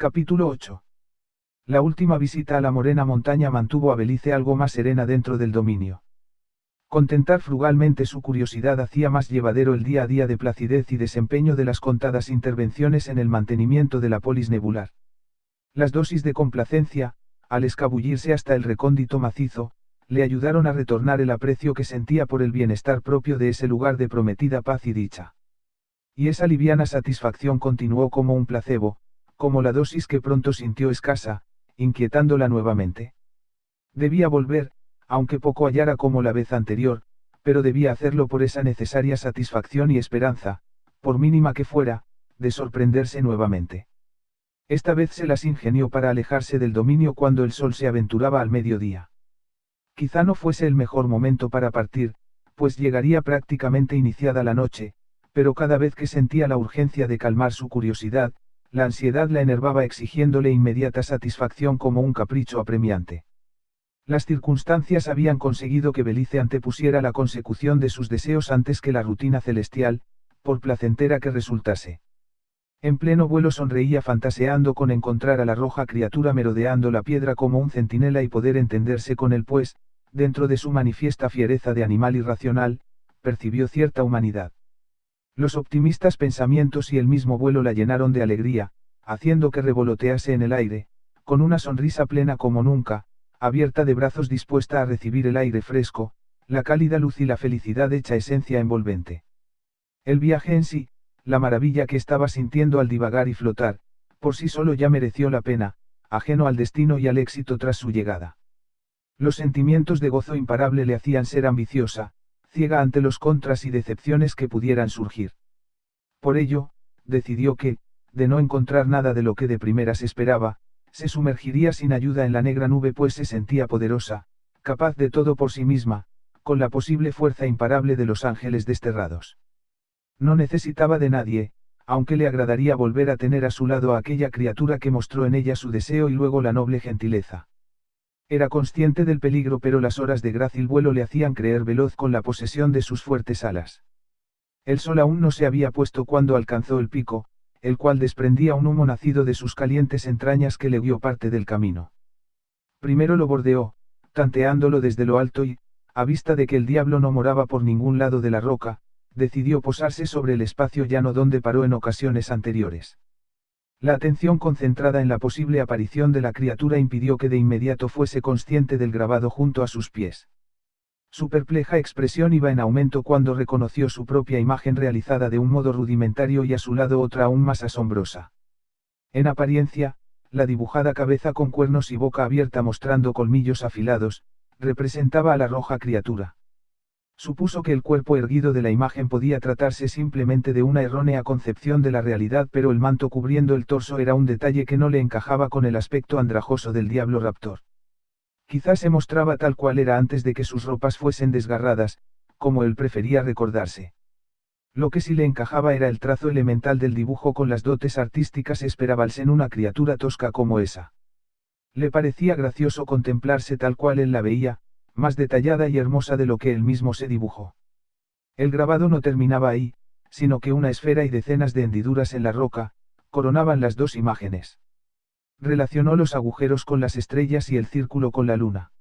Capítulo 8. La última visita a la morena montaña mantuvo a Belice algo más serena dentro del dominio. Contentar frugalmente su curiosidad hacía más llevadero el día a día de placidez y desempeño de las contadas intervenciones en el mantenimiento de la polis nebular. Las dosis de complacencia, al escabullirse hasta el recóndito macizo, le ayudaron a retornar el aprecio que sentía por el bienestar propio de ese lugar de prometida paz y dicha. Y esa liviana satisfacción continuó como un placebo, como la dosis que pronto sintió escasa, inquietándola nuevamente. Debía volver, aunque poco hallara como la vez anterior, pero debía hacerlo por esa necesaria satisfacción y esperanza, por mínima que fuera, de sorprenderse nuevamente. Esta vez se las ingenió para alejarse del dominio cuando el sol se aventuraba al mediodía. Quizá no fuese el mejor momento para partir, pues llegaría prácticamente iniciada la noche, pero cada vez que sentía la urgencia de calmar su curiosidad, la ansiedad la enervaba exigiéndole inmediata satisfacción como un capricho apremiante. Las circunstancias habían conseguido que Belice antepusiera la consecución de sus deseos antes que la rutina celestial, por placentera que resultase. En pleno vuelo sonreía fantaseando con encontrar a la roja criatura merodeando la piedra como un centinela y poder entenderse con él pues, dentro de su manifiesta fiereza de animal irracional, percibió cierta humanidad. Los optimistas pensamientos y el mismo vuelo la llenaron de alegría, haciendo que revolotease en el aire, con una sonrisa plena como nunca, abierta de brazos dispuesta a recibir el aire fresco, la cálida luz y la felicidad hecha esencia envolvente. El viaje en sí, la maravilla que estaba sintiendo al divagar y flotar, por sí solo ya mereció la pena, ajeno al destino y al éxito tras su llegada. Los sentimientos de gozo imparable le hacían ser ambiciosa, ciega ante los contras y decepciones que pudieran surgir. Por ello, decidió que, de no encontrar nada de lo que de primeras esperaba, se sumergiría sin ayuda en la negra nube pues se sentía poderosa, capaz de todo por sí misma, con la posible fuerza imparable de los ángeles desterrados. No necesitaba de nadie, aunque le agradaría volver a tener a su lado a aquella criatura que mostró en ella su deseo y luego la noble gentileza. Era consciente del peligro pero las horas de grácil vuelo le hacían creer veloz con la posesión de sus fuertes alas. El sol aún no se había puesto cuando alcanzó el pico, el cual desprendía un humo nacido de sus calientes entrañas que le guió parte del camino. Primero lo bordeó, tanteándolo desde lo alto y, a vista de que el diablo no moraba por ningún lado de la roca, decidió posarse sobre el espacio llano donde paró en ocasiones anteriores. La atención concentrada en la posible aparición de la criatura impidió que de inmediato fuese consciente del grabado junto a sus pies. Su perpleja expresión iba en aumento cuando reconoció su propia imagen realizada de un modo rudimentario y a su lado otra aún más asombrosa. En apariencia, la dibujada cabeza con cuernos y boca abierta mostrando colmillos afilados, representaba a la roja criatura. Supuso que el cuerpo erguido de la imagen podía tratarse simplemente de una errónea concepción de la realidad pero el manto cubriendo el torso era un detalle que no le encajaba con el aspecto andrajoso del diablo raptor. Quizás se mostraba tal cual era antes de que sus ropas fuesen desgarradas, como él prefería recordarse. Lo que sí le encajaba era el trazo elemental del dibujo con las dotes artísticas esperabalse en una criatura tosca como esa. Le parecía gracioso contemplarse tal cual él la veía, más detallada y hermosa de lo que él mismo se dibujó. El grabado no terminaba ahí, sino que una esfera y decenas de hendiduras en la roca, coronaban las dos imágenes. Relacionó los agujeros con las estrellas y el círculo con la luna.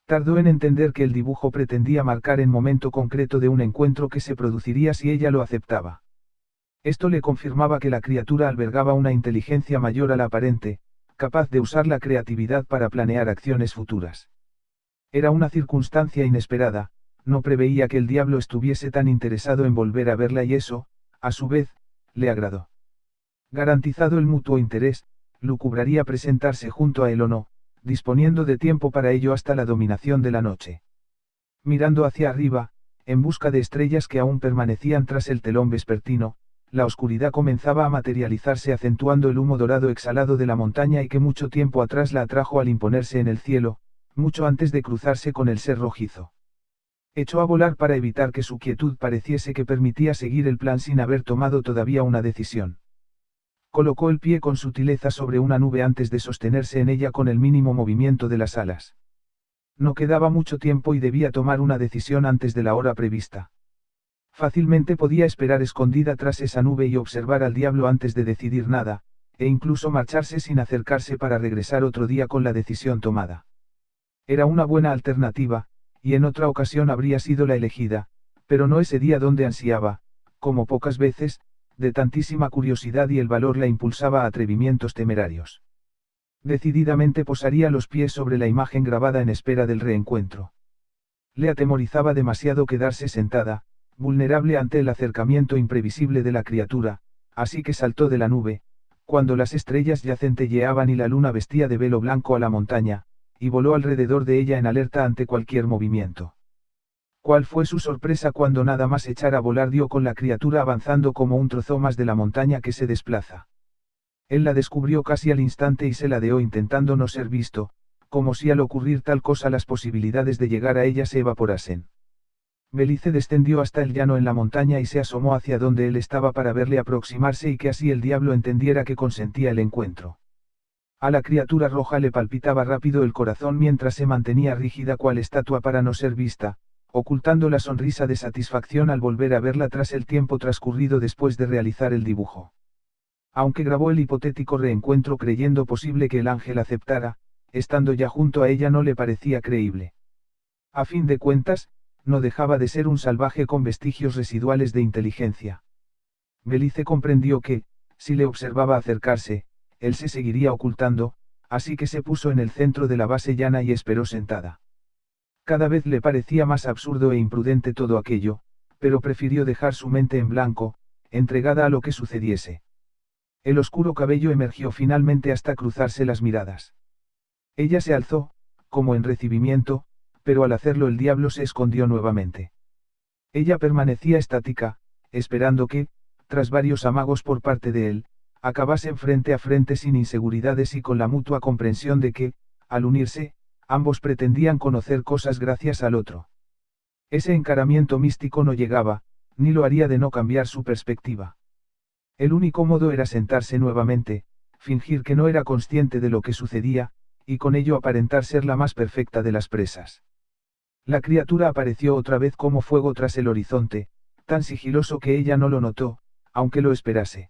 Tardó en entender que el dibujo pretendía marcar el momento concreto de un encuentro que se produciría si ella lo aceptaba. Esto le confirmaba que la criatura albergaba una inteligencia mayor a la aparente, capaz de usar la creatividad para planear acciones futuras. Era una circunstancia inesperada, no preveía que el diablo estuviese tan interesado en volver a verla y eso, a su vez, le agradó. Garantizado el mutuo interés, lucubraría presentarse junto a él o no, disponiendo de tiempo para ello hasta la dominación de la noche. Mirando hacia arriba, en busca de estrellas que aún permanecían tras el telón vespertino, la oscuridad comenzaba a materializarse acentuando el humo dorado exhalado de la montaña y que mucho tiempo atrás la atrajo al imponerse en el cielo, mucho antes de cruzarse con el ser rojizo. Echó a volar para evitar que su quietud pareciese que permitía seguir el plan sin haber tomado todavía una decisión. Colocó el pie con sutileza sobre una nube antes de sostenerse en ella con el mínimo movimiento de las alas. No quedaba mucho tiempo y debía tomar una decisión antes de la hora prevista. Fácilmente podía esperar escondida tras esa nube y observar al diablo antes de decidir nada, e incluso marcharse sin acercarse para regresar otro día con la decisión tomada. Era una buena alternativa, y en otra ocasión habría sido la elegida, pero no ese día donde ansiaba, como pocas veces, de tantísima curiosidad y el valor la impulsaba a atrevimientos temerarios. Decididamente posaría los pies sobre la imagen grabada en espera del reencuentro. Le atemorizaba demasiado quedarse sentada, vulnerable ante el acercamiento imprevisible de la criatura, así que saltó de la nube, cuando las estrellas ya centelleaban y la luna vestía de velo blanco a la montaña, y voló alrededor de ella en alerta ante cualquier movimiento. ¿Cuál fue su sorpresa cuando nada más echar a volar dio con la criatura avanzando como un trozo más de la montaña que se desplaza? Él la descubrió casi al instante y se ladeó intentando no ser visto, como si al ocurrir tal cosa las posibilidades de llegar a ella se evaporasen. Belice descendió hasta el llano en la montaña y se asomó hacia donde él estaba para verle aproximarse y que así el diablo entendiera que consentía el encuentro. A la criatura roja le palpitaba rápido el corazón mientras se mantenía rígida cual estatua para no ser vista, ocultando la sonrisa de satisfacción al volver a verla tras el tiempo transcurrido después de realizar el dibujo. Aunque grabó el hipotético reencuentro creyendo posible que el ángel aceptara, estando ya junto a ella no le parecía creíble. A fin de cuentas, no dejaba de ser un salvaje con vestigios residuales de inteligencia. Belice comprendió que, si le observaba acercarse, él se seguiría ocultando, así que se puso en el centro de la base llana y esperó sentada. Cada vez le parecía más absurdo e imprudente todo aquello, pero prefirió dejar su mente en blanco, entregada a lo que sucediese. El oscuro cabello emergió finalmente hasta cruzarse las miradas. Ella se alzó, como en recibimiento, pero al hacerlo el diablo se escondió nuevamente. Ella permanecía estática, esperando que, tras varios amagos por parte de él, acabasen frente a frente sin inseguridades y con la mutua comprensión de que, al unirse, ambos pretendían conocer cosas gracias al otro. Ese encaramiento místico no llegaba, ni lo haría de no cambiar su perspectiva. El único modo era sentarse nuevamente, fingir que no era consciente de lo que sucedía, y con ello aparentar ser la más perfecta de las presas. La criatura apareció otra vez como fuego tras el horizonte, tan sigiloso que ella no lo notó, aunque lo esperase.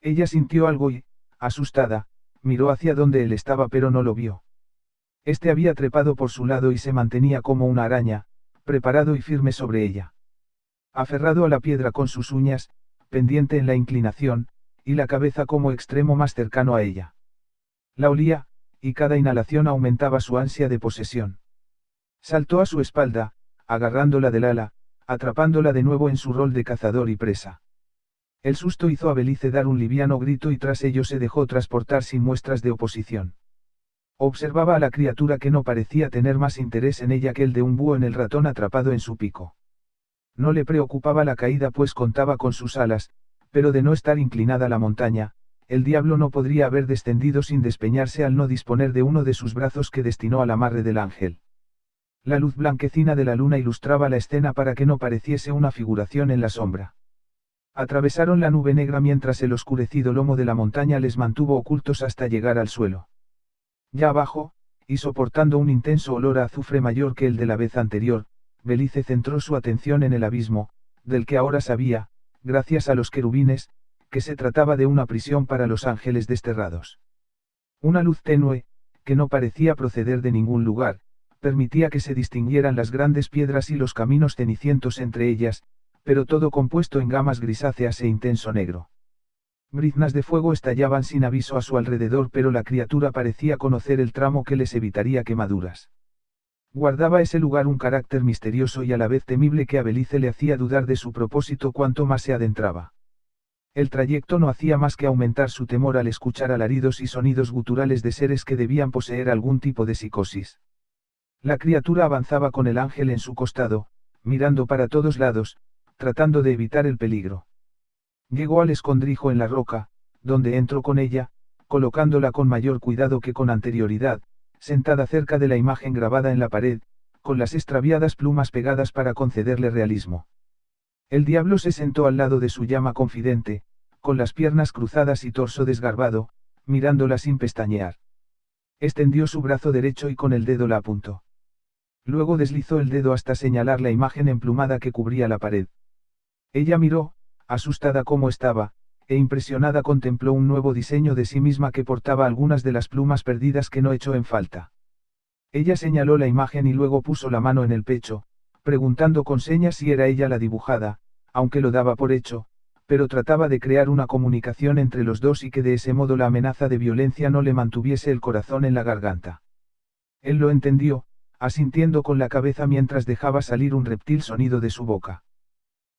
Ella sintió algo y, asustada, miró hacia donde él estaba pero no lo vio. Este había trepado por su lado y se mantenía como una araña, preparado y firme sobre ella. Aferrado a la piedra con sus uñas, pendiente en la inclinación, y la cabeza como extremo más cercano a ella. La olía, y cada inhalación aumentaba su ansia de posesión. Saltó a su espalda, agarrándola del ala, atrapándola de nuevo en su rol de cazador y presa. El susto hizo a Belice dar un liviano grito y tras ello se dejó transportar sin muestras de oposición. Observaba a la criatura que no parecía tener más interés en ella que el de un búho en el ratón atrapado en su pico. No le preocupaba la caída pues contaba con sus alas, pero de no estar inclinada la montaña, el diablo no podría haber descendido sin despeñarse al no disponer de uno de sus brazos que destinó al amarre del ángel. La luz blanquecina de la luna ilustraba la escena para que no pareciese una figuración en la sombra. Atravesaron la nube negra mientras el oscurecido lomo de la montaña les mantuvo ocultos hasta llegar al suelo. Ya abajo, y soportando un intenso olor a azufre mayor que el de la vez anterior, Belice centró su atención en el abismo, del que ahora sabía, gracias a los querubines, que se trataba de una prisión para los ángeles desterrados. Una luz tenue, que no parecía proceder de ningún lugar, permitía que se distinguieran las grandes piedras y los caminos cenicientos entre ellas, pero todo compuesto en gamas grisáceas e intenso negro. Briznas de fuego estallaban sin aviso a su alrededor pero la criatura parecía conocer el tramo que les evitaría quemaduras. Guardaba ese lugar un carácter misterioso y a la vez temible que a Belice le hacía dudar de su propósito cuanto más se adentraba. El trayecto no hacía más que aumentar su temor al escuchar alaridos y sonidos guturales de seres que debían poseer algún tipo de psicosis. La criatura avanzaba con el ángel en su costado, mirando para todos lados, tratando de evitar el peligro. Llegó al escondrijo en la roca, donde entró con ella, colocándola con mayor cuidado que con anterioridad, sentada cerca de la imagen grabada en la pared, con las extraviadas plumas pegadas para concederle realismo. El diablo se sentó al lado de su llama confidente, con las piernas cruzadas y torso desgarbado, mirándola sin pestañear. Extendió su brazo derecho y con el dedo la apuntó. Luego deslizó el dedo hasta señalar la imagen emplumada que cubría la pared. Ella miró, asustada como estaba, e impresionada contempló un nuevo diseño de sí misma que portaba algunas de las plumas perdidas que no echó en falta. Ella señaló la imagen y luego puso la mano en el pecho, preguntando con señas si era ella la dibujada, aunque lo daba por hecho, pero trataba de crear una comunicación entre los dos y que de ese modo la amenaza de violencia no le mantuviese el corazón en la garganta. Él lo entendió, asintiendo con la cabeza mientras dejaba salir un reptil sonido de su boca.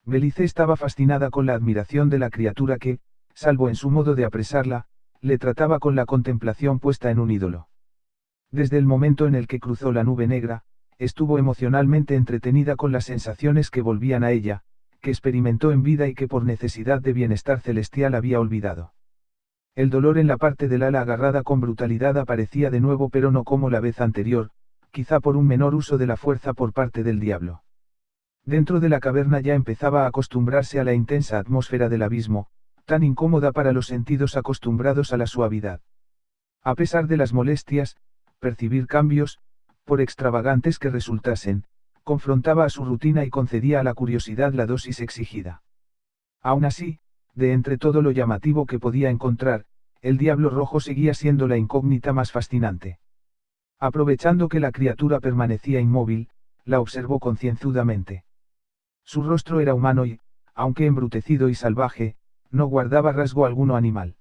Belice estaba fascinada con la admiración de la criatura que, salvo en su modo de apresarla, le trataba con la contemplación puesta en un ídolo. Desde el momento en el que cruzó la nube negra, estuvo emocionalmente entretenida con las sensaciones que volvían a ella, que experimentó en vida y que por necesidad de bienestar celestial había olvidado. El dolor en la parte del ala agarrada con brutalidad aparecía de nuevo pero no como la vez anterior, quizá por un menor uso de la fuerza por parte del diablo. Dentro de la caverna ya empezaba a acostumbrarse a la intensa atmósfera del abismo, tan incómoda para los sentidos acostumbrados a la suavidad. A pesar de las molestias, percibir cambios, por extravagantes que resultasen, confrontaba a su rutina y concedía a la curiosidad la dosis exigida. Aún así, de entre todo lo llamativo que podía encontrar, el diablo rojo seguía siendo la incógnita más fascinante. Aprovechando que la criatura permanecía inmóvil, la observó concienzudamente. Su rostro era humano y, aunque embrutecido y salvaje, no guardaba rasgo alguno animal.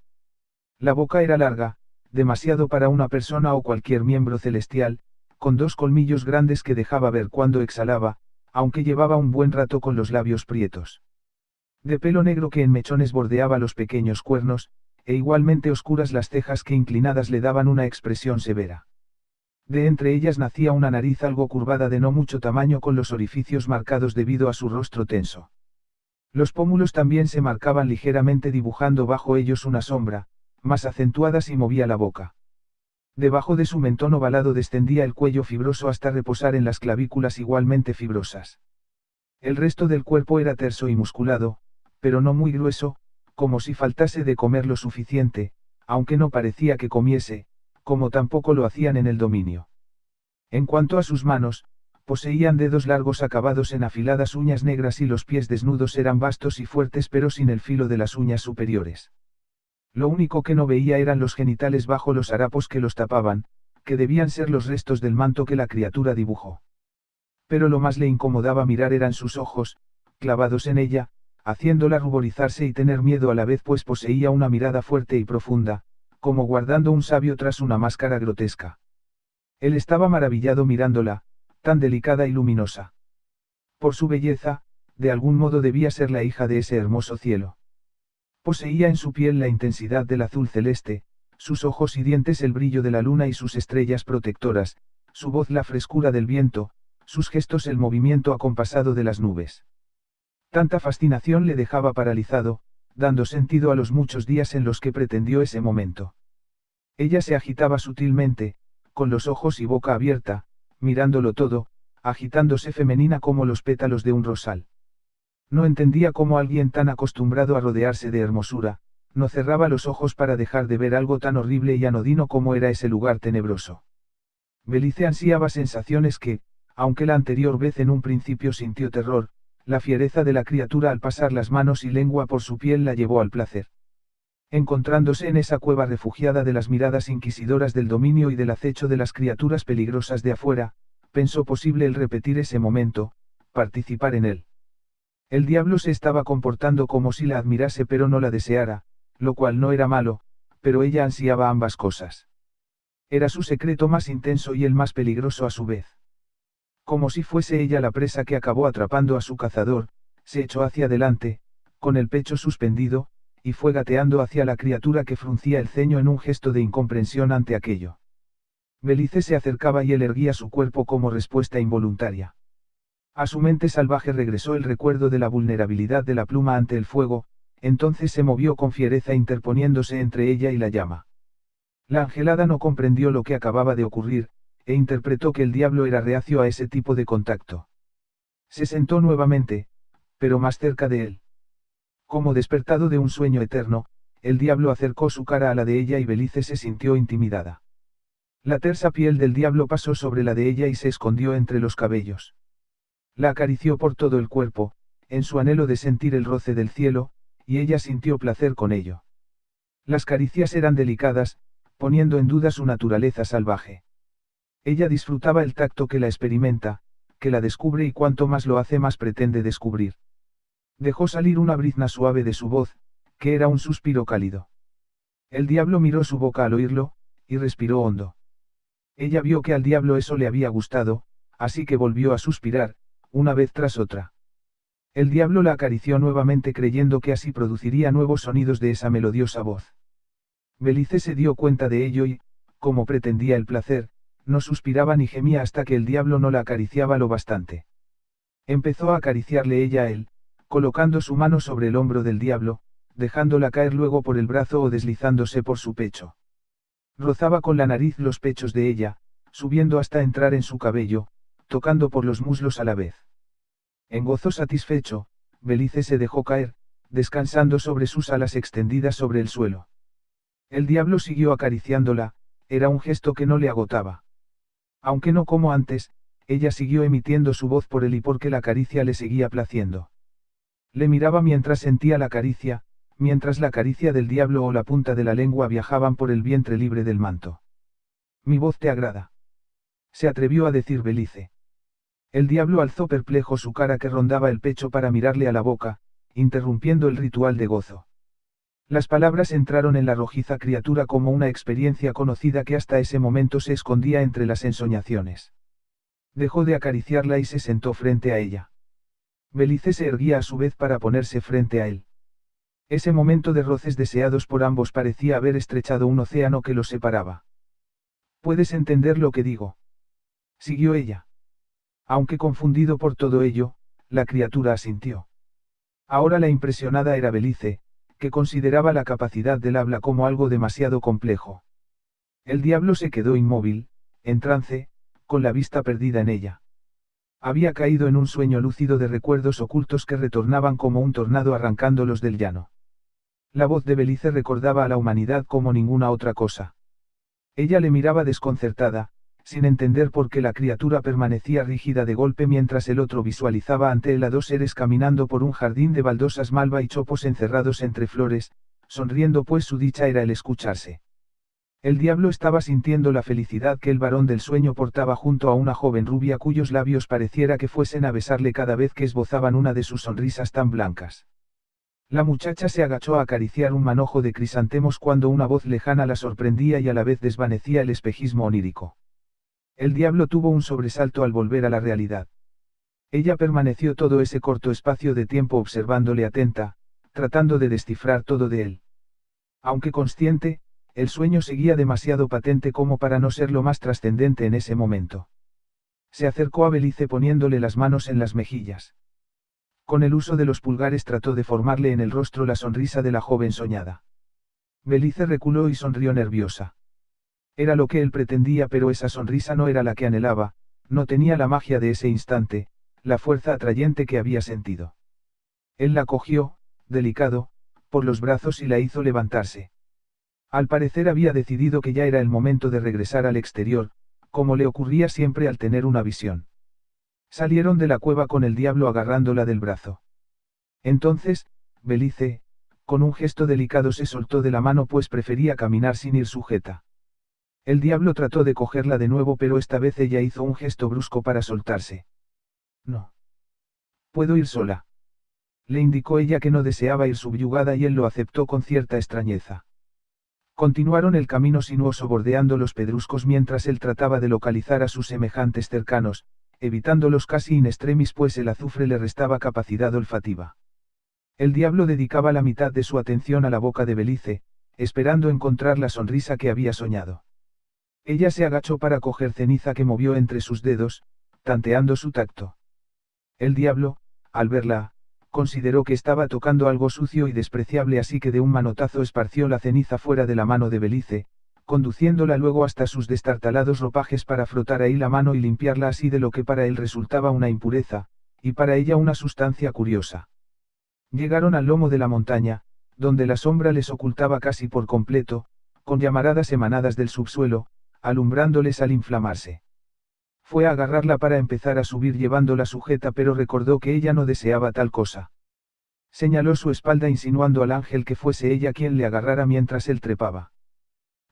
La boca era larga, demasiado para una persona o cualquier miembro celestial, con dos colmillos grandes que dejaba ver cuando exhalaba, aunque llevaba un buen rato con los labios prietos. De pelo negro que en mechones bordeaba los pequeños cuernos, e igualmente oscuras las cejas que inclinadas le daban una expresión severa. De entre ellas nacía una nariz algo curvada de no mucho tamaño con los orificios marcados debido a su rostro tenso. Los pómulos también se marcaban ligeramente dibujando bajo ellos una sombra, más acentuada si movía la boca. Debajo de su mentón ovalado descendía el cuello fibroso hasta reposar en las clavículas igualmente fibrosas. El resto del cuerpo era terso y musculado, pero no muy grueso, como si faltase de comer lo suficiente, aunque no parecía que comiese, como tampoco lo hacían en el dominio. En cuanto a sus manos, poseían dedos largos acabados en afiladas uñas negras y los pies desnudos eran vastos y fuertes pero sin el filo de las uñas superiores. Lo único que no veía eran los genitales bajo los harapos que los tapaban, que debían ser los restos del manto que la criatura dibujó. Pero lo más le incomodaba mirar eran sus ojos, clavados en ella, haciéndola ruborizarse y tener miedo a la vez pues poseía una mirada fuerte y profunda, como guardando un sabio tras una máscara grotesca. Él estaba maravillado mirándola, tan delicada y luminosa. Por su belleza, de algún modo debía ser la hija de ese hermoso cielo. Poseía en su piel la intensidad del azul celeste, sus ojos y dientes el brillo de la luna y sus estrellas protectoras, su voz la frescura del viento, sus gestos el movimiento acompasado de las nubes. Tanta fascinación le dejaba paralizado, dando sentido a los muchos días en los que pretendió ese momento. Ella se agitaba sutilmente, con los ojos y boca abierta, mirándolo todo, agitándose femenina como los pétalos de un rosal. No entendía cómo alguien tan acostumbrado a rodearse de hermosura, no cerraba los ojos para dejar de ver algo tan horrible y anodino como era ese lugar tenebroso. Belice ansiaba sensaciones que, aunque la anterior vez en un principio sintió terror, la fiereza de la criatura al pasar las manos y lengua por su piel la llevó al placer. Encontrándose en esa cueva refugiada de las miradas inquisidoras del dominio y del acecho de las criaturas peligrosas de afuera, pensó posible el repetir ese momento, participar en él. El diablo se estaba comportando como si la admirase pero no la deseara, lo cual no era malo, pero ella ansiaba ambas cosas. Era su secreto más intenso y el más peligroso a su vez. Como si fuese ella la presa que acabó atrapando a su cazador, se echó hacia adelante, con el pecho suspendido, y fue gateando hacia la criatura que fruncía el ceño en un gesto de incomprensión ante aquello. Belice se acercaba y él erguía su cuerpo como respuesta involuntaria. A su mente salvaje regresó el recuerdo de la vulnerabilidad de la pluma ante el fuego, entonces se movió con fiereza interponiéndose entre ella y la llama. La angelada no comprendió lo que acababa de ocurrir, e interpretó que el diablo era reacio a ese tipo de contacto. Se sentó nuevamente, pero más cerca de él. Como despertado de un sueño eterno, el diablo acercó su cara a la de ella y Belice se sintió intimidada. La tersa piel del diablo pasó sobre la de ella y se escondió entre los cabellos. La acarició por todo el cuerpo, en su anhelo de sentir el roce del cielo, y ella sintió placer con ello. Las caricias eran delicadas, poniendo en duda su naturaleza salvaje. Ella disfrutaba el tacto que la experimenta, que la descubre y cuanto más lo hace más pretende descubrir. Dejó salir una brizna suave de su voz, que era un suspiro cálido. El diablo miró su boca al oírlo, y respiró hondo. Ella vio que al diablo eso le había gustado, así que volvió a suspirar, una vez tras otra. El diablo la acarició nuevamente creyendo que así produciría nuevos sonidos de esa melodiosa voz. Belice se dio cuenta de ello y, como pretendía el placer, no suspiraba ni gemía hasta que el diablo no la acariciaba lo bastante. Empezó a acariciarle ella a él, colocando su mano sobre el hombro del diablo, dejándola caer luego por el brazo o deslizándose por su pecho. Rozaba con la nariz los pechos de ella, subiendo hasta entrar en su cabello, tocando por los muslos a la vez. En gozo satisfecho, Belice se dejó caer, descansando sobre sus alas extendidas sobre el suelo. El diablo siguió acariciándola, era un gesto que no le agotaba. Aunque no como antes, ella siguió emitiendo su voz por él y porque la caricia le seguía placiendo. Le miraba mientras sentía la caricia, mientras la caricia del diablo o la punta de la lengua viajaban por el vientre libre del manto. «Mi voz te agrada», se atrevió a decir Belice. El diablo alzó perplejo su cara que rondaba el pecho para mirarle a la boca, interrumpiendo el ritual de gozo. Las palabras entraron en la rojiza criatura como una experiencia conocida que hasta ese momento se escondía entre las ensoñaciones. Dejó de acariciarla y se sentó frente a ella. Belice se erguía a su vez para ponerse frente a él. Ese momento de roces deseados por ambos parecía haber estrechado un océano que los separaba. «¿Puedes entender lo que digo?», siguió ella. Aunque confundido por todo ello, la criatura asintió. Ahora la impresionada era Belice, que consideraba la capacidad del habla como algo demasiado complejo. El diablo se quedó inmóvil, en trance, con la vista perdida en ella. Había caído en un sueño lúcido de recuerdos ocultos que retornaban como un tornado arrancándolos del llano. La voz de Belice recordaba a la humanidad como ninguna otra cosa. Ella le miraba desconcertada, sin entender por qué la criatura permanecía rígida de golpe mientras el otro visualizaba ante él a dos seres caminando por un jardín de baldosas malva y chopos encerrados entre flores, sonriendo pues su dicha era el escucharse. El diablo estaba sintiendo la felicidad que el varón del sueño portaba junto a una joven rubia cuyos labios pareciera que fuesen a besarle cada vez que esbozaban una de sus sonrisas tan blancas. La muchacha se agachó a acariciar un manojo de crisantemos cuando una voz lejana la sorprendía y a la vez desvanecía el espejismo onírico. El diablo tuvo un sobresalto al volver a la realidad. Ella permaneció todo ese corto espacio de tiempo observándole atenta, tratando de descifrar todo de él. Aunque consciente, el sueño seguía demasiado patente como para no ser lo más trascendente en ese momento. Se acercó a Belice poniéndole las manos en las mejillas. Con el uso de los pulgares trató de formarle en el rostro la sonrisa de la joven soñada. Belice reculó y sonrió nerviosa. Era lo que él pretendía, pero esa sonrisa no era la que anhelaba, no tenía la magia de ese instante, la fuerza atrayente que había sentido. Él la cogió, delicado, por los brazos y la hizo levantarse. Al parecer había decidido que ya era el momento de regresar al exterior, como le ocurría siempre al tener una visión. Salieron de la cueva con el diablo agarrándola del brazo. Entonces, Belice, con un gesto delicado se soltó de la mano pues prefería caminar sin ir sujeta. El diablo trató de cogerla de nuevo pero esta vez ella hizo un gesto brusco para soltarse. «No. Puedo ir sola», le indicó ella que no deseaba ir subyugada y él lo aceptó con cierta extrañeza. Continuaron el camino sinuoso bordeando los pedruscos mientras él trataba de localizar a sus semejantes cercanos, evitándolos casi in extremis pues el azufre le restaba capacidad olfativa. El diablo dedicaba la mitad de su atención a la boca de Belice, esperando encontrar la sonrisa que había soñado. Ella se agachó para coger ceniza que movió entre sus dedos, tanteando su tacto. El diablo, al verla, consideró que estaba tocando algo sucio y despreciable así que de un manotazo esparció la ceniza fuera de la mano de Belice, conduciéndola luego hasta sus destartalados ropajes para frotar ahí la mano y limpiarla así de lo que para él resultaba una impureza, y para ella una sustancia curiosa. Llegaron al lomo de la montaña, donde la sombra les ocultaba casi por completo, con llamaradas emanadas del subsuelo, alumbrándoles al inflamarse. Fue a agarrarla para empezar a subir llevándola sujeta pero recordó que ella no deseaba tal cosa. Señaló su espalda insinuando al ángel que fuese ella quien le agarrara mientras él trepaba.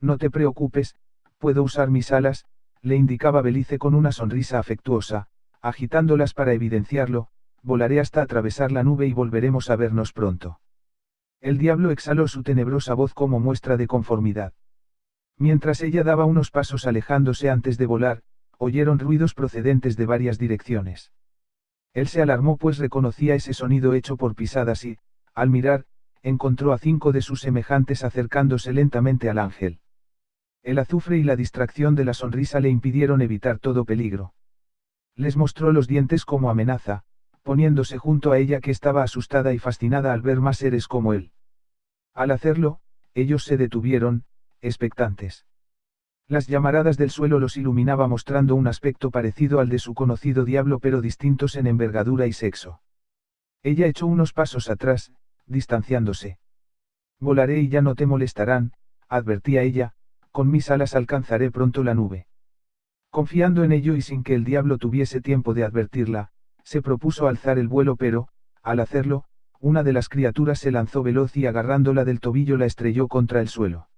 No te preocupes, puedo usar mis alas, le indicaba Belice con una sonrisa afectuosa, agitándolas para evidenciarlo, volaré hasta atravesar la nube y volveremos a vernos pronto. El diablo exhaló su tenebrosa voz como muestra de conformidad. Mientras ella daba unos pasos alejándose antes de volar, oyeron ruidos procedentes de varias direcciones. Él se alarmó pues reconocía ese sonido hecho por pisadas y, al mirar, encontró a 5 de sus semejantes acercándose lentamente al ángel. El azufre y la distracción de la sonrisa le impidieron evitar todo peligro. Les mostró los dientes como amenaza, poniéndose junto a ella que estaba asustada y fascinada al ver más seres como él. Al hacerlo, ellos se detuvieron, expectantes. Las llamaradas del suelo los iluminaba mostrando un aspecto parecido al de su conocido diablo pero distintos en envergadura y sexo. Ella echó unos pasos atrás, distanciándose. Volaré y ya no te molestarán, advertía ella, con mis alas alcanzaré pronto la nube. Confiando en ello y sin que el diablo tuviese tiempo de advertirla, se propuso alzar el vuelo pero, al hacerlo, una de las criaturas se lanzó veloz y agarrándola del tobillo la estrelló contra el suelo.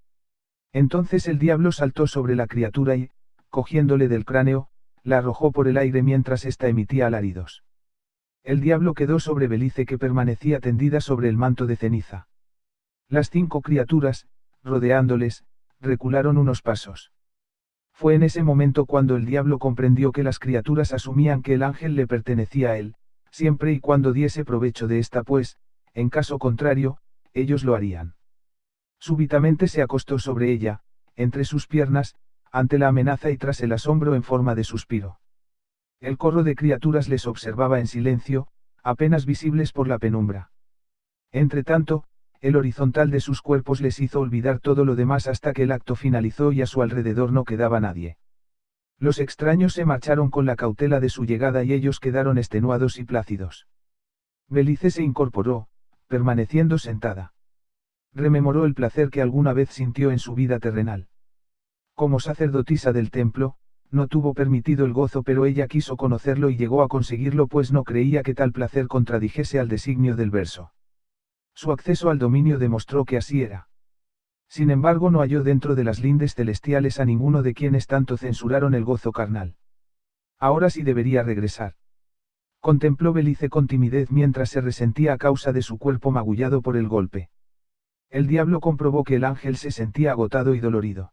Entonces el diablo saltó sobre la criatura y, cogiéndole del cráneo, la arrojó por el aire mientras ésta emitía alaridos. El diablo quedó sobre Belice que permanecía tendida sobre el manto de ceniza. Las 5 criaturas, rodeándoles, recularon unos pasos. Fue en ese momento cuando el diablo comprendió que las criaturas asumían que el ángel le pertenecía a él, siempre y cuando diese provecho de esta pues, en caso contrario, ellos lo harían. Súbitamente se acostó sobre ella, entre sus piernas, ante la amenaza y tras el asombro en forma de suspiro. El corro de criaturas les observaba en silencio, apenas visibles por la penumbra. Entretanto, el horizontal de sus cuerpos les hizo olvidar todo lo demás hasta que el acto finalizó y a su alrededor no quedaba nadie. Los extraños se marcharon con la cautela de su llegada y ellos quedaron extenuados y plácidos. Belice se incorporó, permaneciendo sentada. Rememoró el placer que alguna vez sintió en su vida terrenal. Como sacerdotisa del templo, no tuvo permitido el gozo pero ella quiso conocerlo y llegó a conseguirlo pues no creía que tal placer contradijese al designio del verso. Su acceso al dominio demostró que así era. Sin embargo no halló dentro de las lindes celestiales a ninguno de quienes tanto censuraron el gozo carnal. Ahora sí debería regresar. Contempló Belice con timidez mientras se resentía a causa de su cuerpo magullado por el golpe. El diablo comprobó que el ángel se sentía agotado y dolorido.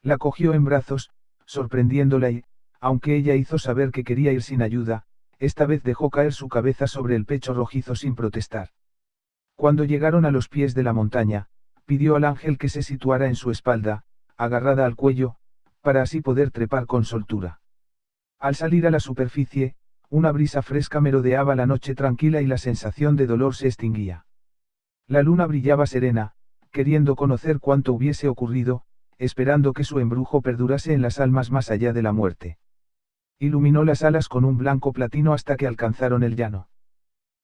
La cogió en brazos, sorprendiéndola y, aunque ella hizo saber que quería ir sin ayuda, esta vez dejó caer su cabeza sobre el pecho rojizo sin protestar. Cuando llegaron a los pies de la montaña, pidió al ángel que se situara en su espalda, agarrada al cuello, para así poder trepar con soltura. Al salir a la superficie, una brisa fresca merodeaba la noche tranquila y la sensación de dolor se extinguía. La luna brillaba serena, queriendo conocer cuánto hubiese ocurrido, esperando que su embrujo perdurase en las almas más allá de la muerte. Iluminó las alas con un blanco platino hasta que alcanzaron el llano.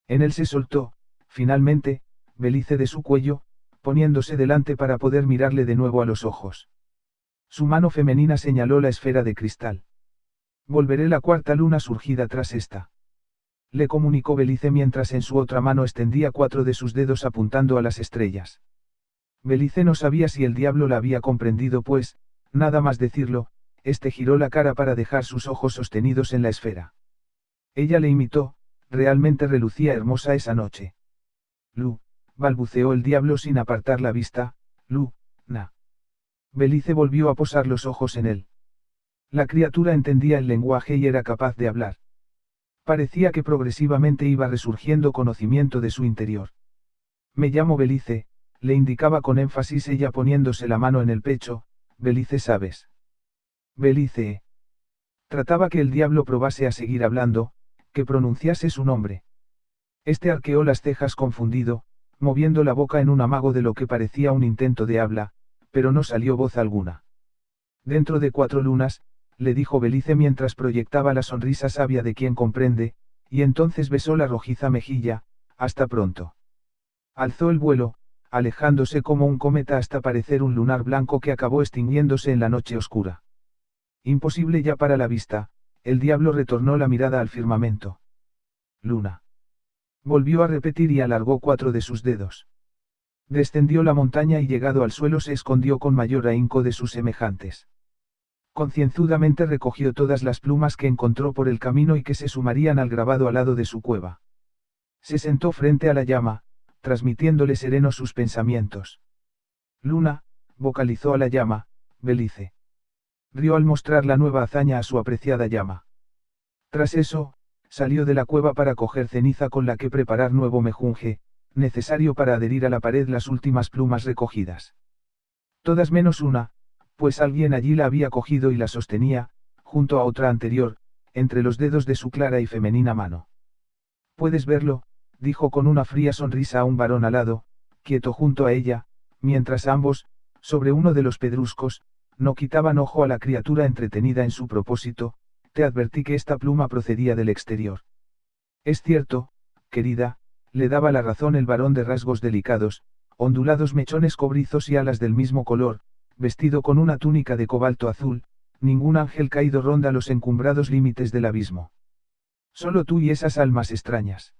En él se soltó, finalmente, Belice de su cuello, poniéndose delante para poder mirarle de nuevo a los ojos. Su mano femenina señaló la esfera de cristal. Volveré la 4ª luna surgida tras esta. Le comunicó Belice mientras en su otra mano extendía 4 de sus dedos apuntando a las estrellas. Belice no sabía si el diablo la había comprendido pues, nada más decirlo, este giró la cara para dejar sus ojos sostenidos en la esfera. Ella le imitó, realmente relucía hermosa esa noche. Lu, balbuceó el diablo sin apartar la vista, Lu-na. Belice volvió a posar los ojos en él. La criatura entendía el lenguaje y era capaz de hablar. Parecía que progresivamente iba resurgiendo conocimiento de su interior. Me llamo Belice, le indicaba con énfasis ella poniéndose la mano en el pecho, Belice sabes. Belice. Trataba que el diablo probase a seguir hablando, que pronunciase su nombre. Este arqueó las cejas confundido, moviendo la boca en un amago de lo que parecía un intento de habla, pero no salió voz alguna. Dentro de 4 lunas, le dijo Belice mientras proyectaba la sonrisa sabia de quien comprende, y entonces besó la rojiza mejilla, hasta pronto. Alzó el vuelo, alejándose como un cometa hasta parecer un lunar blanco que acabó extinguiéndose en la noche oscura. Imposible ya para la vista, el diablo retornó la mirada al firmamento. Luna. Volvió a repetir y alargó 4 de sus dedos. Descendió la montaña y llegado al suelo se escondió con mayor ahínco de sus semejantes. Concienzudamente recogió todas las plumas que encontró por el camino y que se sumarían al grabado al lado de su cueva. Se sentó frente a la llama, transmitiéndole serenos sus pensamientos. Luna, vocalizó a la llama, Belice. Rió al mostrar la nueva hazaña a su apreciada llama. Tras eso, salió de la cueva para coger ceniza con la que preparar nuevo mejunje, necesario para adherir a la pared las últimas plumas recogidas. Todas menos una, pues alguien allí la había cogido y la sostenía, junto a otra anterior, entre los dedos de su clara y femenina mano. Puedes verlo, dijo con una fría sonrisa a un varón alado, quieto junto a ella, mientras ambos, sobre uno de los pedruscos, no quitaban ojo a la criatura entretenida en su propósito. Te advertí que esta pluma procedía del exterior. Es cierto, querida, le daba la razón el varón de rasgos delicados, ondulados mechones cobrizos y alas del mismo color, vestido con una túnica de cobalto azul, ningún ángel caído ronda los encumbrados límites del abismo. Solo tú y esas almas extrañas.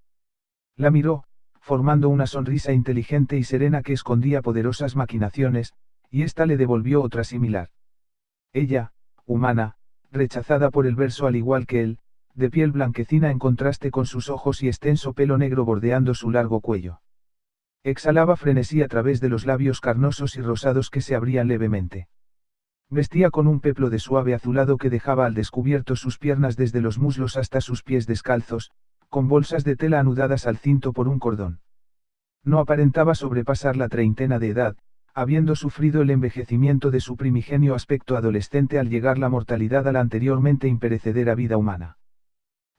La miró, formando una sonrisa inteligente y serena que escondía poderosas maquinaciones, y ésta le devolvió otra similar. Ella, humana, rechazada por el verso al igual que él, de piel blanquecina en contraste con sus ojos y extenso pelo negro bordeando su largo cuello. Exhalaba frenesí a través de los labios carnosos y rosados que se abrían levemente. Vestía con un peplo de suave azulado que dejaba al descubierto sus piernas desde los muslos hasta sus pies descalzos, con bolsas de tela anudadas al cinto por un cordón. No aparentaba sobrepasar la treintena de edad, habiendo sufrido el envejecimiento de su primigenio aspecto adolescente al llegar la mortalidad a la anteriormente imperecedera vida humana.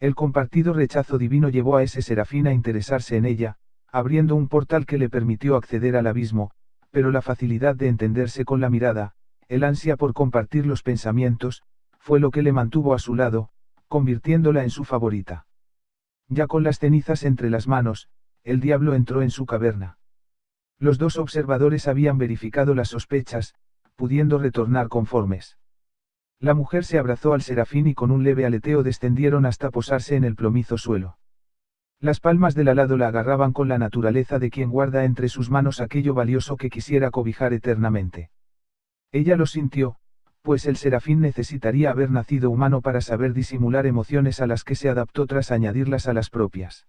El compartido rechazo divino llevó a ese serafín a interesarse en ella, abriendo un portal que le permitió acceder al abismo, pero la facilidad de entenderse con la mirada, el ansia por compartir los pensamientos, fue lo que le mantuvo a su lado, convirtiéndola en su favorita. Ya con las cenizas entre las manos, el diablo entró en su caverna. Los dos observadores habían verificado las sospechas, pudiendo retornar conformes. La mujer se abrazó al serafín y con un leve aleteo descendieron hasta posarse en el plomizo suelo. Las palmas del alado la agarraban con la naturaleza de quien guarda entre sus manos aquello valioso que quisiera cobijar eternamente. Ella lo sintió, pues el serafín necesitaría haber nacido humano para saber disimular emociones a las que se adaptó tras añadirlas a las propias.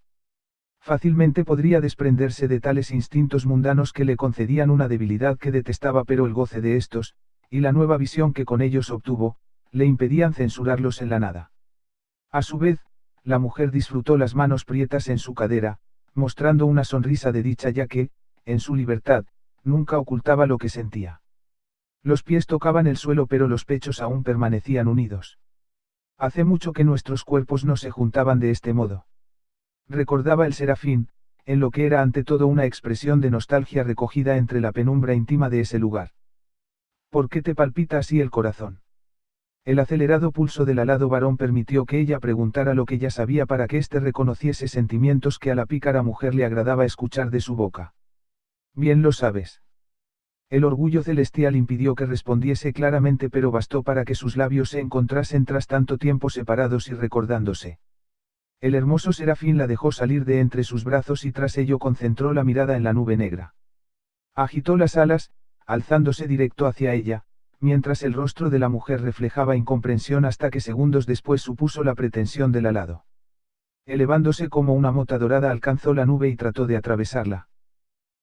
Fácilmente podría desprenderse de tales instintos mundanos que le concedían una debilidad que detestaba, pero el goce de estos, y la nueva visión que con ellos obtuvo, le impedían censurarlos en la nada. A su vez, la mujer disfrutó las manos prietas en su cadera, mostrando una sonrisa de dicha ya que, en su libertad, nunca ocultaba lo que sentía. Los pies tocaban el suelo pero los pechos aún permanecían unidos. Hace mucho que nuestros cuerpos no se juntaban de este modo. Recordaba el serafín, en lo que era ante todo una expresión de nostalgia recogida entre la penumbra íntima de ese lugar. ¿Por qué te palpita así el corazón? El acelerado pulso del alado varón permitió que ella preguntara lo que ya sabía para que éste reconociese sentimientos que a la pícara mujer le agradaba escuchar de su boca. Bien lo sabes. El orgullo celestial impidió que respondiese claramente, pero bastó para que sus labios se encontrasen tras tanto tiempo separados y recordándose. El hermoso serafín la dejó salir de entre sus brazos y tras ello concentró la mirada en la nube negra. Agitó las alas, alzándose directo hacia ella, mientras el rostro de la mujer reflejaba incomprensión hasta que segundos después supuso la pretensión del alado. Elevándose como una mota dorada alcanzó la nube y trató de atravesarla.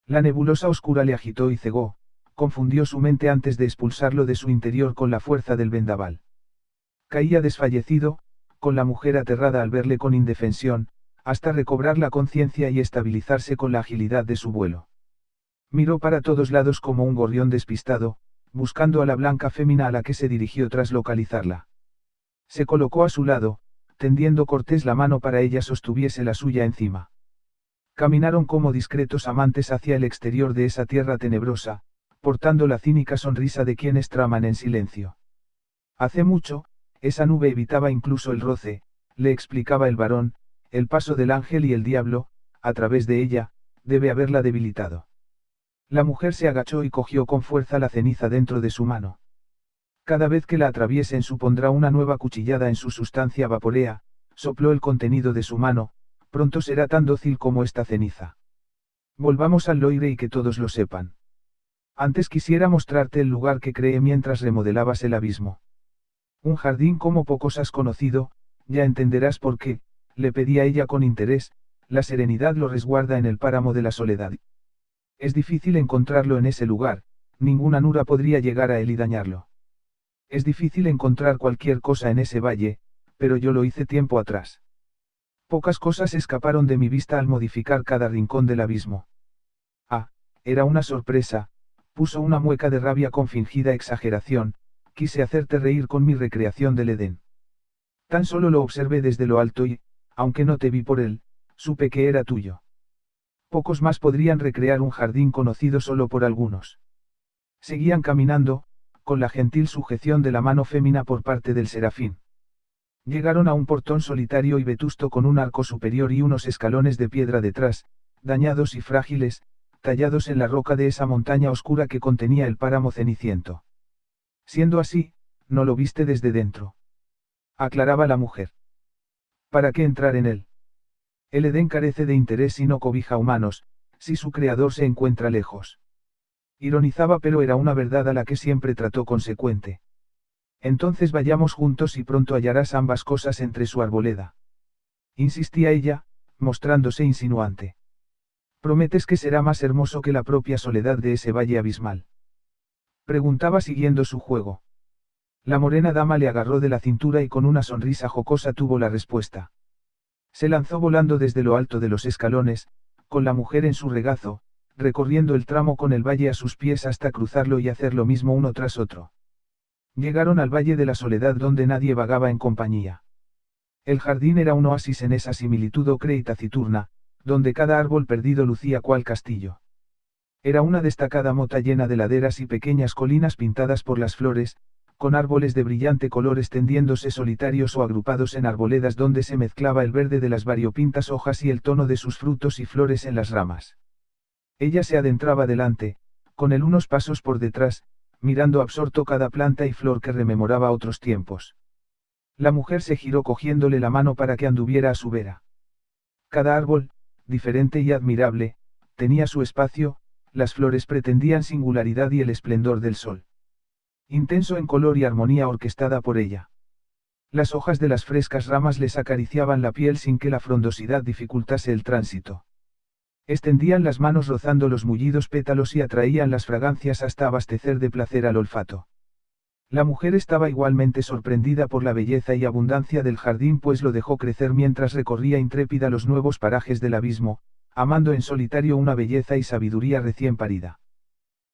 La nebulosa oscura le agitó y cegó, confundió su mente antes de expulsarlo de su interior con la fuerza del vendaval. Caía desfallecido, con la mujer aterrada al verle con indefensión, hasta recobrar la conciencia y estabilizarse con la agilidad de su vuelo. Miró para todos lados como un gorrión despistado, buscando a la blanca fémina a la que se dirigió tras localizarla. Se colocó a su lado, tendiendo cortés la mano para ella sostuviese la suya encima. Caminaron como discretos amantes hacia el exterior de esa tierra tenebrosa, portando la cínica sonrisa de quienes traman en silencio. Hace mucho, esa nube evitaba incluso el roce, le explicaba el varón, el paso del ángel y el diablo, a través de ella, debe haberla debilitado. La mujer se agachó y cogió con fuerza la ceniza dentro de su mano. Cada vez que la atraviesen supondrá una nueva cuchillada en su sustancia vaporea, sopló el contenido de su mano, Pronto será tan dócil como esta ceniza. Volvamos al Loire y que todos lo sepan. Antes quisiera mostrarte el lugar que creé mientras remodelabas el abismo. Un jardín como pocos has conocido, ya entenderás por qué, le pedí a ella con interés, la serenidad lo resguarda en el páramo de la soledad. Es difícil encontrarlo en ese lugar, ninguna nura podría llegar a él y dañarlo. Es difícil encontrar cualquier cosa en ese valle, pero yo lo hice tiempo atrás. Pocas cosas escaparon de mi vista al modificar cada rincón del abismo. Ah, era una sorpresa, puso una mueca de rabia con fingida exageración, quise hacerte reír con mi recreación del Edén. Tan solo lo observé desde lo alto y, aunque no te vi por él, supe que era tuyo. Pocos más podrían recrear un jardín conocido solo por algunos. Seguían caminando, con la gentil sujeción de la mano fémina por parte del serafín. Llegaron a un portón solitario y vetusto con un arco superior y unos escalones de piedra detrás, dañados y frágiles, tallados en la roca de esa montaña oscura que contenía el páramo ceniciento. Siendo así, no lo viste desde dentro. Aclaraba la mujer. ¿Para qué entrar en él? El Edén carece de interés y no cobija humanos, si su creador se encuentra lejos. Ironizaba, pero era una verdad a la que siempre trató consecuente. Entonces vayamos juntos y pronto hallarás ambas cosas entre su arboleda. Insistía ella, mostrándose insinuante. ¿Prometes que será más hermoso que la propia soledad de ese valle abismal? Preguntaba siguiendo su juego. La morena dama le agarró de la cintura y con una sonrisa jocosa tuvo la respuesta. Se lanzó volando desde lo alto de los escalones, con la mujer en su regazo, recorriendo el tramo con el valle a sus pies hasta cruzarlo y hacer lo mismo uno tras otro. Llegaron al Valle de la Soledad donde nadie vagaba en compañía. El jardín era un oasis en esa similitud ocre y taciturna, donde cada árbol perdido lucía cual castillo. Era una destacada mota llena de laderas y pequeñas colinas pintadas por las flores, con árboles de brillante color extendiéndose solitarios o agrupados en arboledas donde se mezclaba el verde de las variopintas hojas y el tono de sus frutos y flores en las ramas. Ella se adentraba delante, con él unos pasos por detrás, mirando absorto cada planta y flor que rememoraba otros tiempos. La mujer se giró cogiéndole la mano para que anduviera a su vera. Cada árbol, diferente y admirable, tenía su espacio, las flores pretendían singularidad y el esplendor del sol. Intenso en color y armonía orquestada por ella. Las hojas de las frescas ramas les acariciaban la piel sin que la frondosidad dificultase el tránsito. Extendían las manos rozando los mullidos pétalos y atraían las fragancias hasta abastecer de placer al olfato. La mujer estaba igualmente sorprendida por la belleza y abundancia del jardín, pues lo dejó crecer mientras recorría intrépida los nuevos parajes del abismo, amando en solitario una belleza y sabiduría recién parida.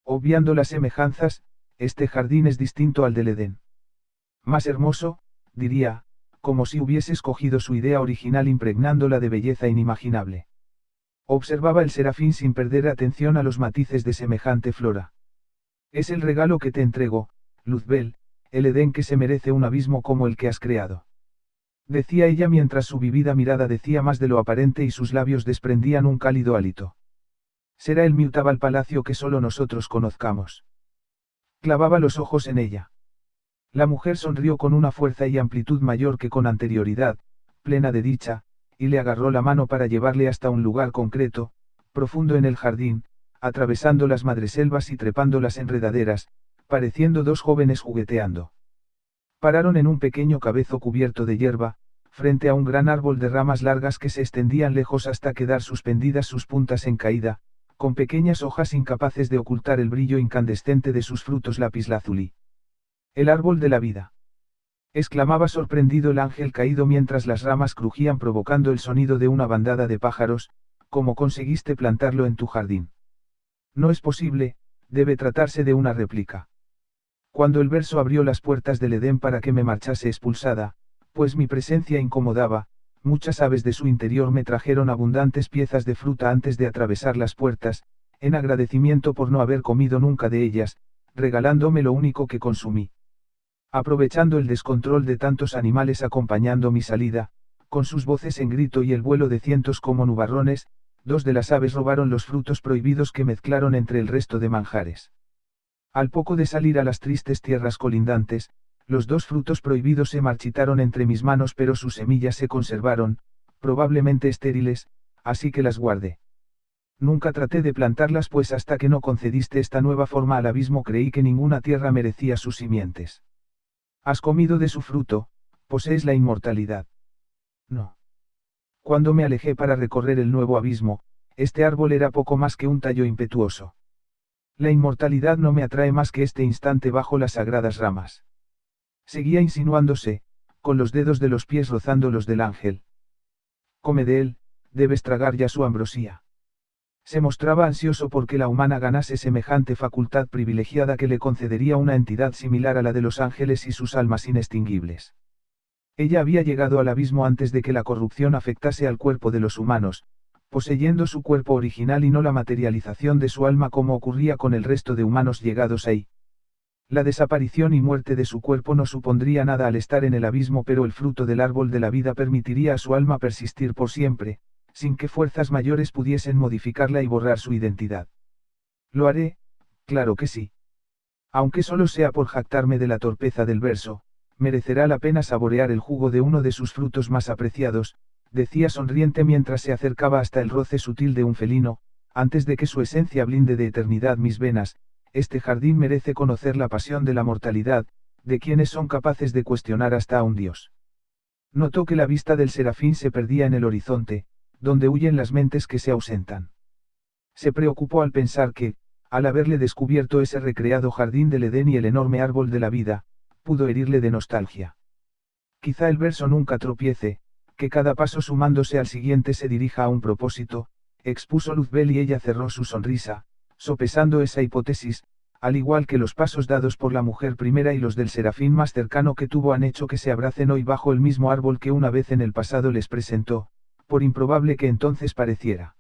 Obviando las semejanzas, este jardín es distinto al del Edén. Más hermoso, diría, como si hubiese escogido su idea original impregnándola de belleza inimaginable. Observaba el serafín sin perder atención a los matices de semejante flora. Es el regalo que te entrego, Luzbel, el Edén que se merece un abismo como el que has creado. Decía ella mientras su vivida mirada decía más de lo aparente y sus labios desprendían un cálido hálito. Será el mutable palacio que solo nosotros conozcamos. Clavaba los ojos en ella. La mujer sonrió con una fuerza y amplitud mayor que con anterioridad, plena de dicha, y le agarró la mano para llevarle hasta un lugar concreto, profundo en el jardín, atravesando las madreselvas y trepando las enredaderas, pareciendo dos jóvenes jugueteando. Pararon en un pequeño cabezo cubierto de hierba, frente a un gran árbol de ramas largas que se extendían lejos hasta quedar suspendidas sus puntas en caída, con pequeñas hojas incapaces de ocultar el brillo incandescente de sus frutos lapislázuli. El árbol de la vida. Exclamaba sorprendido el ángel caído mientras las ramas crujían provocando el sonido de una bandada de pájaros. ¿Cómo conseguiste plantarlo en tu jardín? No es posible, debe tratarse de una réplica. Cuando el verso abrió las puertas del Edén para que me marchase expulsada, pues mi presencia incomodaba, muchas aves de su interior me trajeron abundantes piezas de fruta antes de atravesar las puertas, en agradecimiento por no haber comido nunca de ellas, regalándome lo único que consumí. Aprovechando el descontrol de tantos animales acompañando mi salida, con sus voces en grito y el vuelo de cientos como nubarrones, dos de las aves robaron los frutos prohibidos que mezclaron entre el resto de manjares. Al poco de salir a las tristes tierras colindantes, los dos frutos prohibidos se marchitaron entre mis manos pero sus semillas se conservaron, probablemente estériles, así que las guardé. Nunca traté de plantarlas pues hasta que no concediste esta nueva forma al abismo creí que ninguna tierra merecía sus simientes. Has comido de su fruto, posees la inmortalidad. No. Cuando me alejé para recorrer el nuevo abismo, este árbol era poco más que un tallo impetuoso. La inmortalidad no me atrae más que este instante bajo las sagradas ramas. Seguía insinuándose, con los dedos de los pies rozando los del ángel. Come de él, debes tragar ya su ambrosía. Se mostraba ansioso porque la humana ganase semejante facultad privilegiada que le concedería una entidad similar a la de los ángeles y sus almas inextinguibles. Ella había llegado al abismo antes de que la corrupción afectase al cuerpo de los humanos, poseyendo su cuerpo original y no la materialización de su alma como ocurría con el resto de humanos llegados ahí. La desaparición y muerte de su cuerpo no supondría nada al estar en el abismo, pero el fruto del árbol de la vida permitiría a su alma persistir por siempre, sin que fuerzas mayores pudiesen modificarla y borrar su identidad. Lo haré, claro que sí. Aunque solo sea por jactarme de la torpeza del verso, merecerá la pena saborear el jugo de uno de sus frutos más apreciados, decía sonriente mientras se acercaba hasta el roce sutil de un felino, antes de que su esencia blinde de eternidad mis venas. Este jardín merece conocer la pasión de la mortalidad, de quienes son capaces de cuestionar hasta a un dios. Notó que la vista del serafín se perdía en el horizonte, donde huyen las mentes que se ausentan. Se preocupó al pensar que, al haberle descubierto ese recreado jardín del Edén y el enorme árbol de la vida, pudo herirle de nostalgia. Quizá el verso nunca tropiece, que cada paso sumándose al siguiente se dirija a un propósito, expuso Luzbel y ella cerró su sonrisa, sopesando esa hipótesis, al igual que los pasos dados por la mujer primera y los del serafín más cercano que tuvo han hecho que se abracen hoy bajo el mismo árbol que una vez en el pasado les presentó, por improbable que entonces pareciera.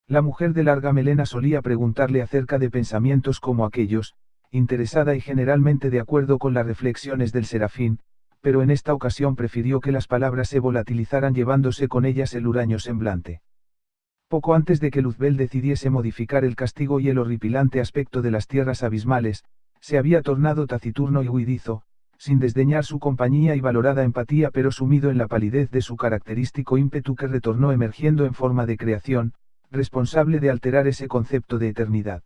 La mujer de larga melena solía preguntarle acerca de pensamientos como aquellos, interesada y generalmente de acuerdo con las reflexiones del serafín, pero en esta ocasión prefirió que las palabras se volatilizaran llevándose con ellas el huraño semblante. Poco antes de que Luzbel decidiese modificar el castigo y el horripilante aspecto de las tierras abismales, se había tornado taciturno y huidizo, sin desdeñar su compañía y valorada empatía pero sumido en la palidez de su característico ímpetu que retornó emergiendo en forma de creación, responsable de alterar ese concepto de eternidad.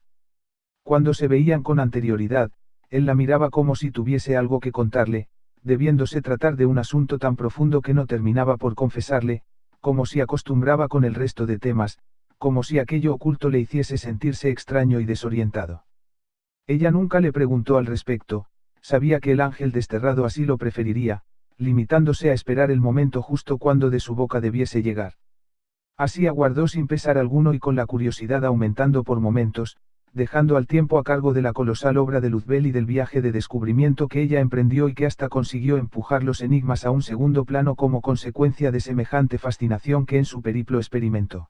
Cuando se veían con anterioridad, él la miraba como si tuviese algo que contarle, debiéndose tratar de un asunto tan profundo que no terminaba por confesarle, como si acostumbraba con el resto de temas, como si aquello oculto le hiciese sentirse extraño y desorientado. Ella nunca le preguntó al respecto, sabía que el ángel desterrado así lo preferiría, limitándose a esperar el momento justo cuando de su boca debiese llegar. Así aguardó sin pesar alguno y con la curiosidad aumentando por momentos, dejando al tiempo a cargo de la colosal obra de Luzbel y del viaje de descubrimiento que ella emprendió y que hasta consiguió empujar los enigmas a un segundo plano como consecuencia de semejante fascinación que en su periplo experimentó.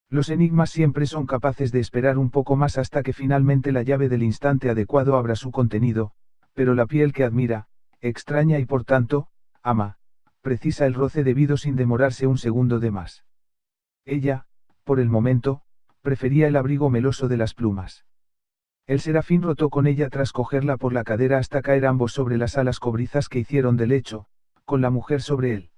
Los enigmas siempre son capaces de esperar un poco más hasta que finalmente la llave del instante adecuado abra su contenido, pero la piel que admira, extraña y por tanto, ama, precisa el roce debido sin demorarse un segundo de más. Ella, por el momento, prefería el abrigo meloso de las plumas. El serafín rotó con ella tras cogerla por la cadera hasta caer ambos sobre las alas cobrizas que hicieron de lecho, con la mujer sobre él.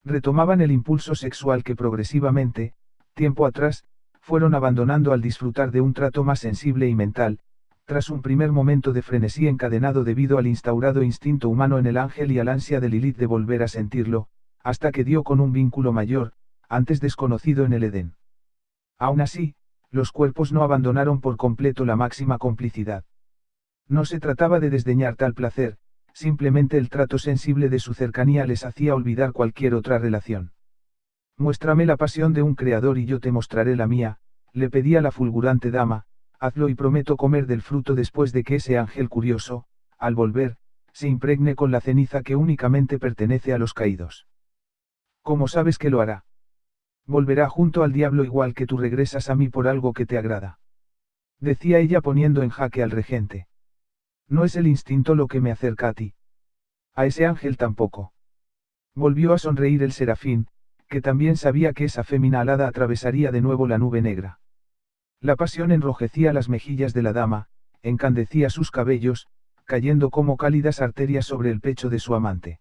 Retomaban el impulso sexual que progresivamente, tiempo atrás, fueron abandonando al disfrutar de un trato más sensible y mental, tras un primer momento de frenesí encadenado debido al instaurado instinto humano en el ángel y al ansia de Lilith de volver a sentirlo, hasta que dio con un vínculo mayor, antes desconocido en el Edén. Aún así, los cuerpos no abandonaron por completo la máxima complicidad. No se trataba de desdeñar tal placer, simplemente el trato sensible de su cercanía les hacía olvidar cualquier otra relación. Muéstrame la pasión de un creador y yo te mostraré la mía, le pedía la fulgurante dama, hazlo y prometo comer del fruto después de que ese ángel curioso, al volver, se impregne con la ceniza que únicamente pertenece a los caídos. ¿Cómo sabes que lo hará? Volverá junto al diablo igual que tú regresas a mí por algo que te agrada. Decía ella poniendo en jaque al regente. No es el instinto lo que me acerca a ti. A ese ángel tampoco. Volvió a sonreír el serafín, que también sabía que esa fémina alada atravesaría de nuevo la nube negra. La pasión enrojecía las mejillas de la dama, encandecía sus cabellos, cayendo como cálidas arterias sobre el pecho de su amante.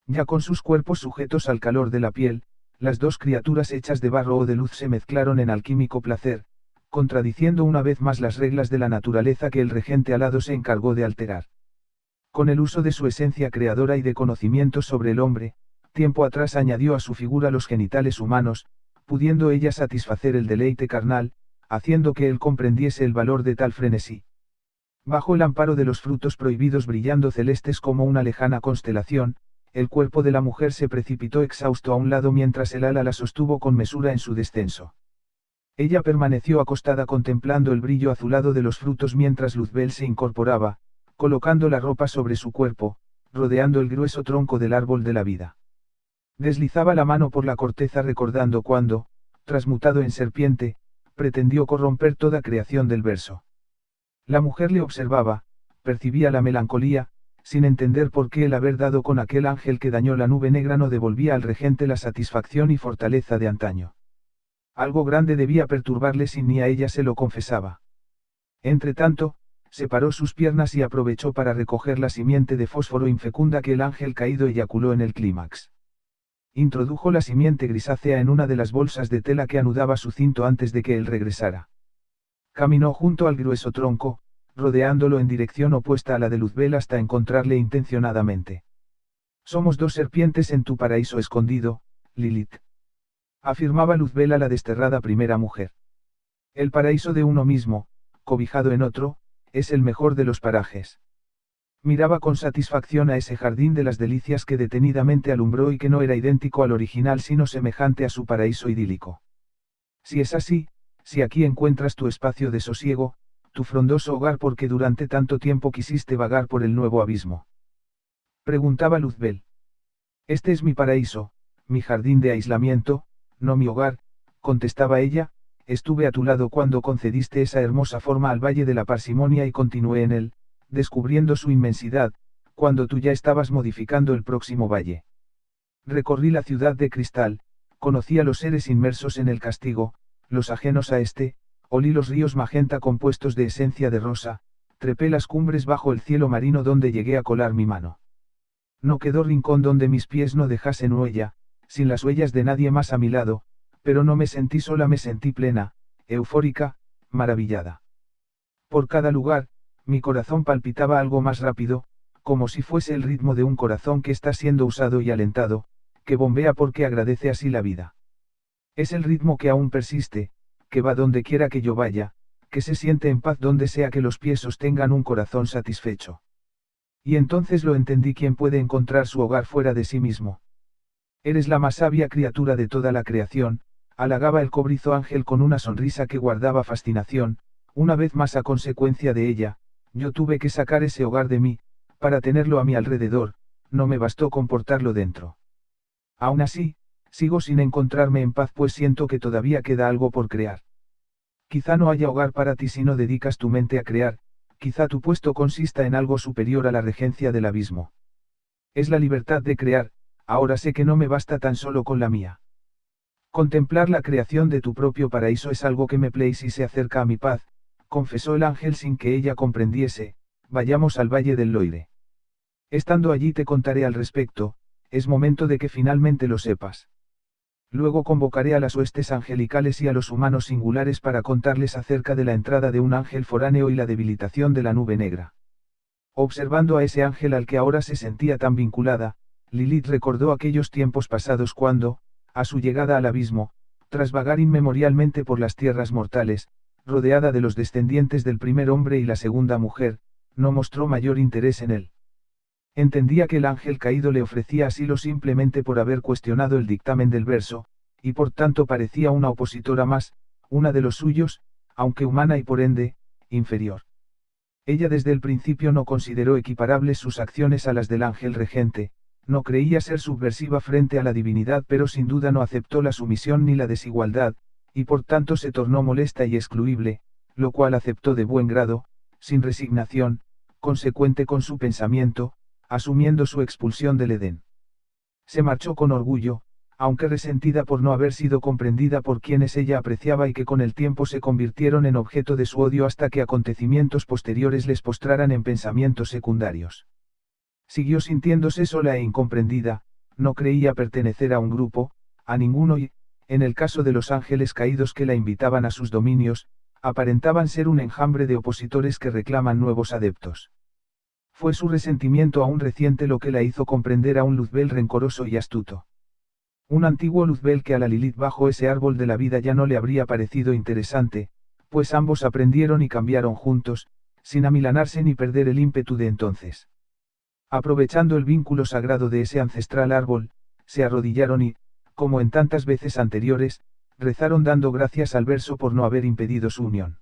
Ya con sus cuerpos sujetos al calor de la piel, Las dos criaturas hechas de barro o de luz se mezclaron en alquímico placer, contradiciendo una vez más las reglas de la naturaleza que el regente alado se encargó de alterar. Con el uso de su esencia creadora y de conocimientos sobre el hombre, tiempo atrás añadió a su figura los genitales humanos, pudiendo ella satisfacer el deleite carnal, haciendo que él comprendiese el valor de tal frenesí. Bajo el amparo de los frutos prohibidos brillando celestes como una lejana constelación, el cuerpo de la mujer se precipitó exhausto a un lado mientras el ala la sostuvo con mesura en su descenso. Ella permaneció acostada contemplando el brillo azulado de los frutos mientras Luzbel se incorporaba, colocando la ropa sobre su cuerpo, rodeando el grueso tronco del árbol de la vida. Deslizaba la mano por la corteza recordando cuando, transmutado en serpiente, pretendió corromper toda creación del verso. La mujer le observaba, percibía la melancolía, sin entender por qué el haber dado con aquel ángel que dañó la nube negra no devolvía al regente la satisfacción y fortaleza de antaño. Algo grande debía perturbarle si ni a ella se lo confesaba. Entretanto, separó sus piernas y aprovechó para recoger la simiente de fósforo infecunda que el ángel caído eyaculó en el clímax. Introdujo la simiente grisácea en una de las bolsas de tela que anudaba su cinto antes de que él regresara. Caminó junto al grueso tronco, rodeándolo en dirección opuesta a la de Luzbel hasta encontrarle intencionadamente. Somos dos serpientes en tu paraíso escondido, Lilith. Afirmaba Luzbel a la desterrada primera mujer. El paraíso de uno mismo, cobijado en otro, es el mejor de los parajes. Miraba con satisfacción a ese jardín de las delicias que detenidamente alumbró y que no era idéntico al original sino semejante a su paraíso idílico. Si es así, si aquí encuentras tu espacio de sosiego, tu frondoso hogar porque durante tanto tiempo quisiste vagar por el nuevo abismo. Preguntaba Luzbel. Este es mi paraíso, mi jardín de aislamiento, no mi hogar, contestaba ella, estuve a tu lado cuando concediste esa hermosa forma al Valle de la Parsimonia y continué en él, descubriendo su inmensidad, cuando tú ya estabas modificando el próximo valle. Recorrí la ciudad de cristal, conocí a los seres inmersos en el castigo, los ajenos a este, olí los ríos magenta compuestos de esencia de rosa, trepé las cumbres bajo el cielo marino donde llegué a colar mi mano. No quedó rincón donde mis pies no dejasen huella, sin las huellas de nadie más a mi lado, pero no me sentí sola, me sentí plena, eufórica, maravillada. Por cada lugar, mi corazón palpitaba algo más rápido, como si fuese el ritmo de un corazón que está siendo usado y alentado, que bombea porque agradece así la vida. Es el ritmo que aún persiste, que va donde quiera que yo vaya, que se siente en paz donde sea que los pies sostengan un corazón satisfecho. Y entonces lo entendí: quién puede encontrar su hogar fuera de sí mismo. Eres la más sabia criatura de toda la creación, halagaba el cobrizo ángel con una sonrisa que guardaba fascinación. Una vez más, a consecuencia de ella, yo tuve que sacar ese hogar de mí, para tenerlo a mi alrededor, no me bastó con portarlo dentro. Aún así, sigo sin encontrarme en paz pues siento que todavía queda algo por crear. Quizá no haya hogar para ti si no dedicas tu mente a crear, quizá tu puesto consista en algo superior a la regencia del abismo. Es la libertad de crear, ahora sé que no me basta tan solo con la mía. Contemplar la creación de tu propio paraíso es algo que me place y se acerca a mi paz, confesó el ángel sin que ella comprendiese. Vayamos al Valle del Loire. Estando allí te contaré al respecto, es momento de que finalmente lo sepas. Luego convocaré a las huestes angelicales y a los humanos singulares para contarles acerca de la entrada de un ángel foráneo y la debilitación de la nube negra. Observando a ese ángel al que ahora se sentía tan vinculada, Lilith recordó aquellos tiempos pasados cuando, a su llegada al abismo, tras vagar inmemorialmente por las tierras mortales, rodeada de los descendientes del primer hombre y la segunda mujer, no mostró mayor interés en él. Entendía que el ángel caído le ofrecía asilo simplemente por haber cuestionado el dictamen del verso, y por tanto parecía una opositora más, una de los suyos, aunque humana y por ende, inferior. Ella desde el principio no consideró equiparables sus acciones a las del ángel regente, no creía ser subversiva frente a la divinidad, pero sin duda no aceptó la sumisión ni la desigualdad, y por tanto se tornó molesta y excluible, lo cual aceptó de buen grado, sin resignación, consecuente con su pensamiento, asumiendo su expulsión del Edén. Se marchó con orgullo, aunque resentida por no haber sido comprendida por quienes ella apreciaba y que con el tiempo se convirtieron en objeto de su odio hasta que acontecimientos posteriores les postraran en pensamientos secundarios. Siguió sintiéndose sola e incomprendida, no creía pertenecer a un grupo, a ninguno y, en el caso de los ángeles caídos que la invitaban a sus dominios, aparentaban ser un enjambre de opositores que reclaman nuevos adeptos. Fue su resentimiento aún reciente lo que la hizo comprender a un Luzbel rencoroso y astuto. Un antiguo Luzbel que a la Lilith bajo ese árbol de la vida ya no le habría parecido interesante, pues ambos aprendieron y cambiaron juntos, sin amilanarse ni perder el ímpetu de entonces. Aprovechando el vínculo sagrado de ese ancestral árbol, se arrodillaron y, como en tantas veces anteriores, rezaron dando gracias al verso por no haber impedido su unión.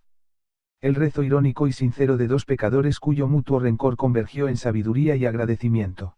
El rezo irónico y sincero de dos pecadores cuyo mutuo rencor convergió en sabiduría y agradecimiento.